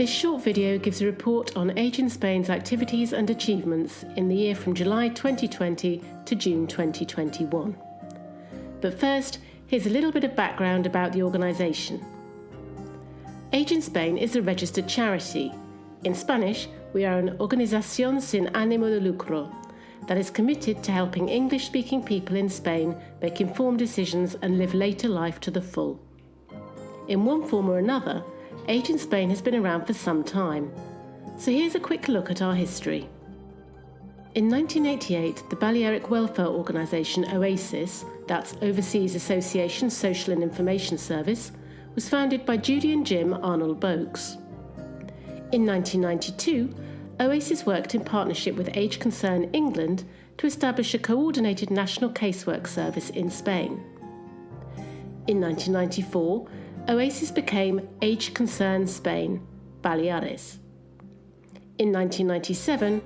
This short video gives a report on Age in Spain's activities and achievements in the year from July 2020 to June 2021. But first, here's a little bit of background about the organisation. Age in Spain is a registered charity. In Spanish, we are an organización sin ánimo de lucro that is committed to helping English-speaking people in Spain make informed decisions and live later life to the full. In one form or another, Age in Spain has been around for some time. So here's a quick look at our history. In 1988, the Balearic welfare organisation OASIS, that's Overseas Association Social and Information Service, was founded by Judy and Jim Arnold-Boakes. In 1992, OASIS worked in partnership with Age Concern England to establish a coordinated national casework service in Spain. In 1994, OASIS became Age Concern Spain, Baleares. In 1997,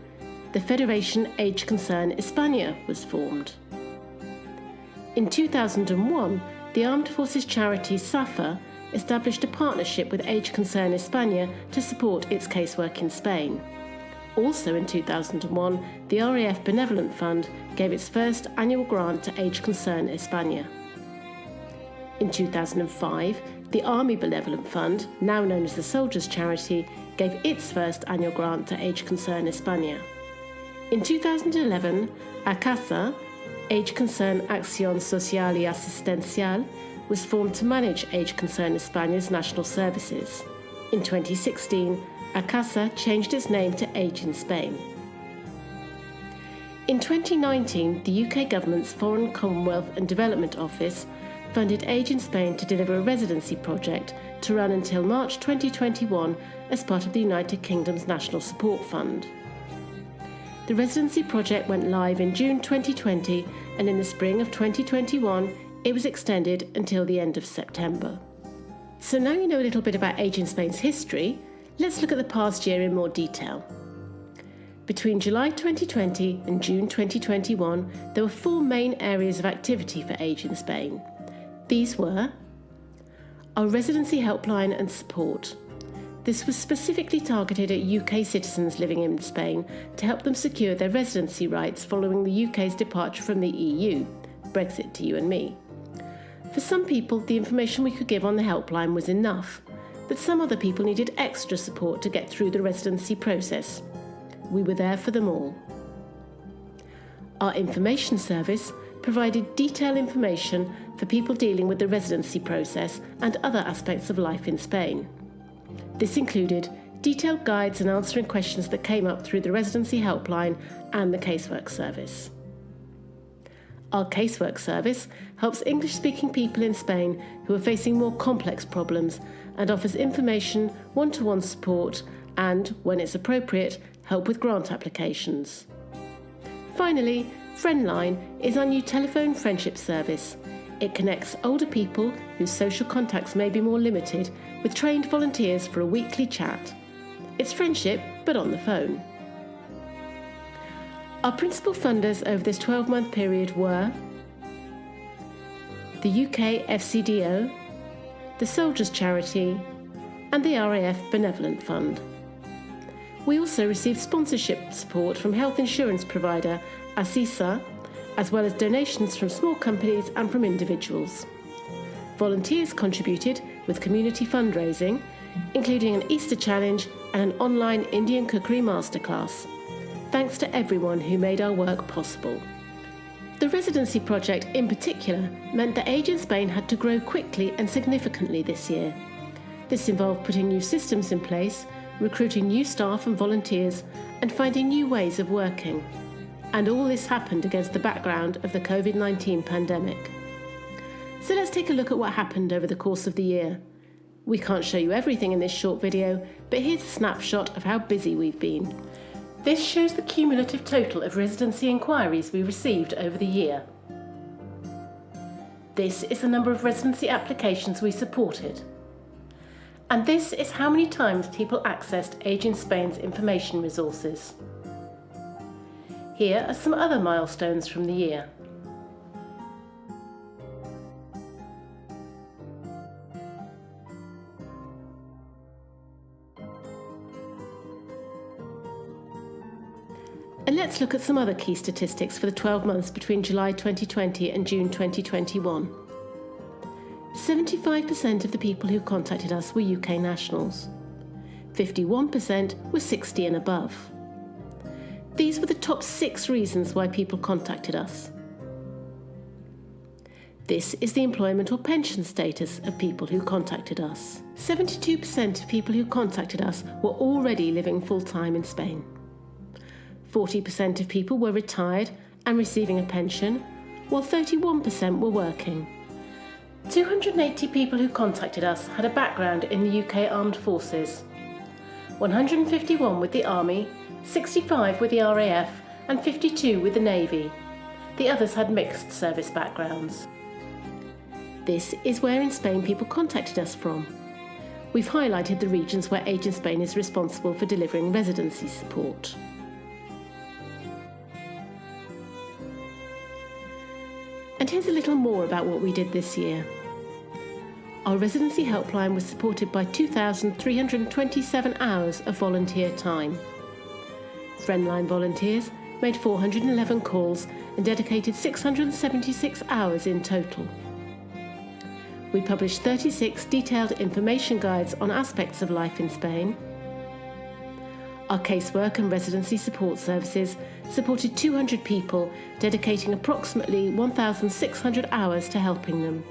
the Federation Age Concern España was formed. In 2001, the Armed Forces charity SAFA established a partnership with Age Concern España to support its casework in Spain. Also in 2001, the RAF Benevolent Fund gave its first annual grant to Age Concern España. In 2005, the Army Benevolent Fund, now known as the Soldiers Charity, gave its first annual grant to Age Concern España. In 2011, ACASA, Age Concern Acción Social y Asistencial, was formed to manage Age Concern España's national services. In 2016, ACASA changed its name to Age in Spain. In 2019, the UK Government's Foreign, Commonwealth and Development Office funded Age in Spain to deliver a residency project to run until March 2021 as part of the United Kingdom's National Support Fund. The residency project went live in June 2020, and in the spring of 2021, it was extended until the end of September. So now you know a little bit about Age in Spain's history, let's look at the past year in more detail. Between July 2020 and June 2021, there were 4 main areas of activity for Age in Spain. These were our residency helpline and support. This was specifically targeted at UK citizens living in Spain to help them secure their residency rights following the UK's departure from the EU, Brexit to you and me. For some people, the information we could give on the helpline was enough, but some other people needed extra support to get through the residency process. We were there for them all. Our information service provided detailed information for people dealing with the residency process and other aspects of life in Spain. This included detailed guides and answering questions that came up through the residency helpline and the casework service. Our casework service helps English-speaking people in Spain who are facing more complex problems and offers information, one-to-one support and, when it's appropriate, help with grant applications. Finally, Friendline is our new telephone friendship service. It connects older people whose social contacts may be more limited with trained volunteers for a weekly chat. It's friendship, but on the phone. Our principal funders over this 12-month period were the UK FCDO, the Soldiers Charity, and the RAF Benevolent Fund. We also received sponsorship support from health insurance provider Asisa, as well as donations from small companies and from individuals. Volunteers contributed with community fundraising, including an Easter challenge and an online Indian cookery masterclass. Thanks to everyone who made our work possible. The residency project in particular meant that Age in Spain had to grow quickly and significantly this year. This involved putting new systems in place, recruiting new staff and volunteers, and finding new ways of working. And all this happened against the background of the COVID-19 pandemic. So let's take a look at what happened over the course of the year. We can't show you everything in this short video, but here's a snapshot of how busy we've been. This shows the cumulative total of residency inquiries we received over the year. This is the number of residency applications we supported. And this is how many times people accessed Age in Spain's information resources. Here are some other milestones from the year. And let's look at some other key statistics for the 12 months between July 2020 and June 2021. 75% of the people who contacted us were UK nationals. 51% were 60 and above. These were the top 6 reasons why people contacted us. This is the employment or pension status of people who contacted us. 72% of people who contacted us were already living full-time in Spain. 40% of people were retired and receiving a pension, while 31% were working. 280 people who contacted us had a background in the UK Armed Forces. 151 with the Army, 65 with the RAF, and 52 with the Navy. The others had mixed service backgrounds. This is where in Spain people contacted us from. We've highlighted the regions where Age in Spain is responsible for delivering residency support. And here's a little more about what we did this year. Our residency helpline was supported by 2,327 hours of volunteer time. Friendline volunteers made 411 calls and dedicated 676 hours in total. We published 36 detailed information guides on aspects of life in Spain. Our casework and residency support services supported 200 people, dedicating approximately 1,600 hours to helping them.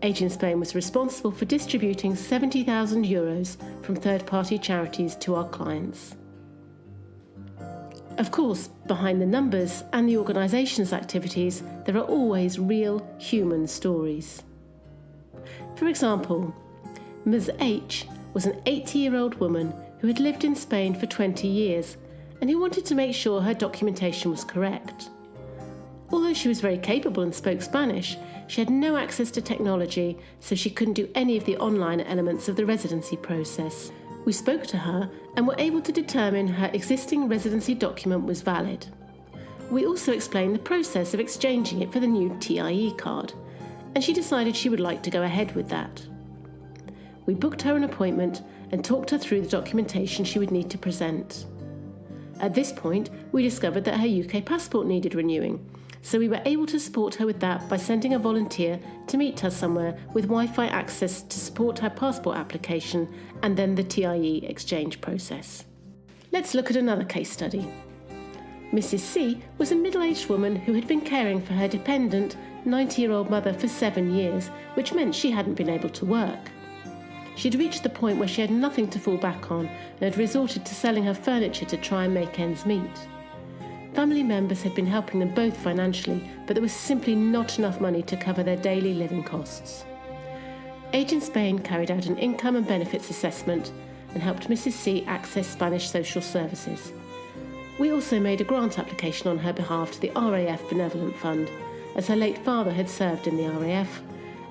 Age in Spain was responsible for distributing €70,000 from third-party charities to our clients. Of course, behind the numbers and the organisation's activities, there are always real human stories. For example, Ms. H was an 80-year-old woman who had lived in Spain for 20 years and who wanted to make sure her documentation was correct. Although she was very capable and spoke Spanish, she had no access to technology, so she couldn't do any of the online elements of the residency process. We spoke to her and were able to determine her existing residency document was valid. We also explained the process of exchanging it for the new TIE card, and she decided she would like to go ahead with that. We booked her an appointment and talked her through the documentation she would need to present. At this point, we discovered that her UK passport needed renewing, so we were able to support her with that by sending a volunteer to meet her somewhere with Wi-Fi access to support her passport application and then the TIE exchange process. Let's look at another case study. Mrs. C was a middle-aged woman who had been caring for her dependent 90-year-old mother for 7 years, which meant she hadn't been able to work. She'd reached the point where she had nothing to fall back on and had resorted to selling her furniture to try and make ends meet. Family members had been helping them both financially, but there was simply not enough money to cover their daily living costs. Age in Spain carried out an income and benefits assessment and helped Mrs. C access Spanish social services. We also made a grant application on her behalf to the RAF Benevolent Fund, as her late father had served in the RAF,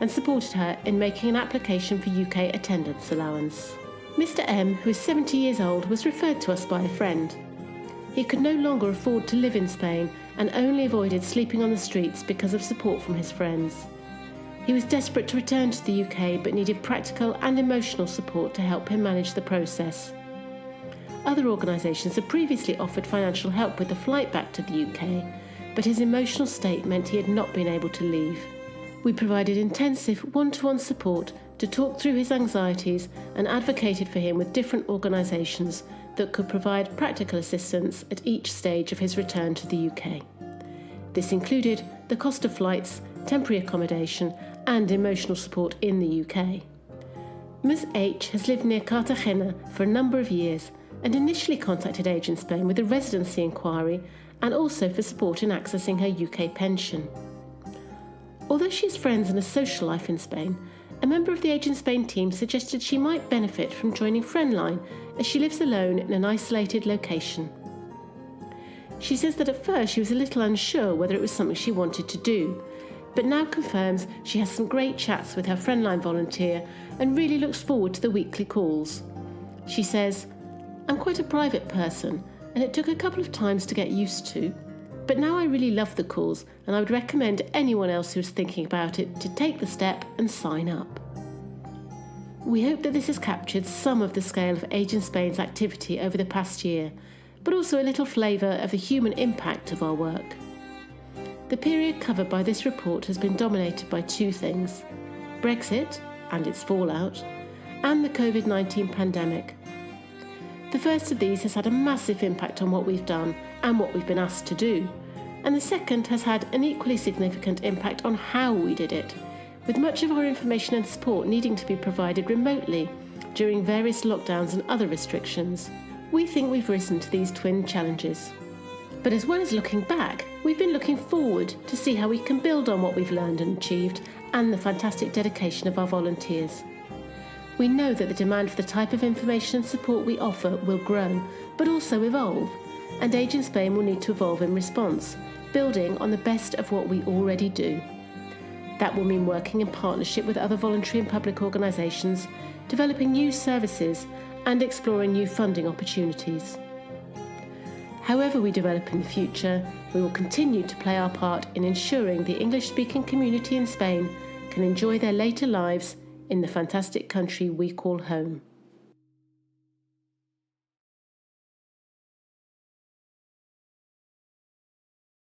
and supported her in making an application for UK attendance allowance. Mr. M, who is 70 years old, was referred to us by a friend. He could no longer afford to live in Spain and only avoided sleeping on the streets because of support from his friends. He was desperate to return to the UK but needed practical and emotional support to help him manage the process. Other organisations had previously offered financial help with the flight back to the UK, but his emotional state meant he had not been able to leave. We provided intensive one-to-one support to talk through his anxieties and advocated for him with different organisations that could provide practical assistance at each stage of his return to the UK. This included the cost of flights, temporary accommodation and emotional support in the UK. Ms. H has lived near Cartagena for a number of years and initially contacted Age in Spain with a residency inquiry and also for support in accessing her UK pension. Although she has friends and a social life in Spain, a member of the Age in Spain team suggested she might benefit from joining Friendline as she lives alone in an isolated location. She says that at first she was a little unsure whether it was something she wanted to do, but now confirms she has some great chats with her Friendline volunteer and really looks forward to the weekly calls. She says, "I'm quite a private person and it took a couple of times to get used to, but now I really love the calls and I would recommend anyone else who's thinking about it to take the step and sign up." We hope that this has captured some of the scale of Age in Spain's activity over the past year, but also a little flavour of the human impact of our work. The period covered by this report has been dominated by two things: Brexit and its fallout, and the COVID-19 pandemic. The first of these has had a massive impact on what we've done and what we've been asked to do, and the second has had an equally significant impact on how we did it, with much of our information and support needing to be provided remotely during various lockdowns and other restrictions. We think we've risen to these twin challenges. But as well as looking back, we've been looking forward to see how we can build on what we've learned and achieved and the fantastic dedication of our volunteers. We know that the demand for the type of information and support we offer will grow, but also evolve, and Age in Spain will need to evolve in response, building on the best of what we already do. That will mean working in partnership with other voluntary and public organisations, developing new services, and exploring new funding opportunities. However we develop in the future, we will continue to play our part in ensuring the English-speaking community in Spain can enjoy their later lives in the fantastic country we call home.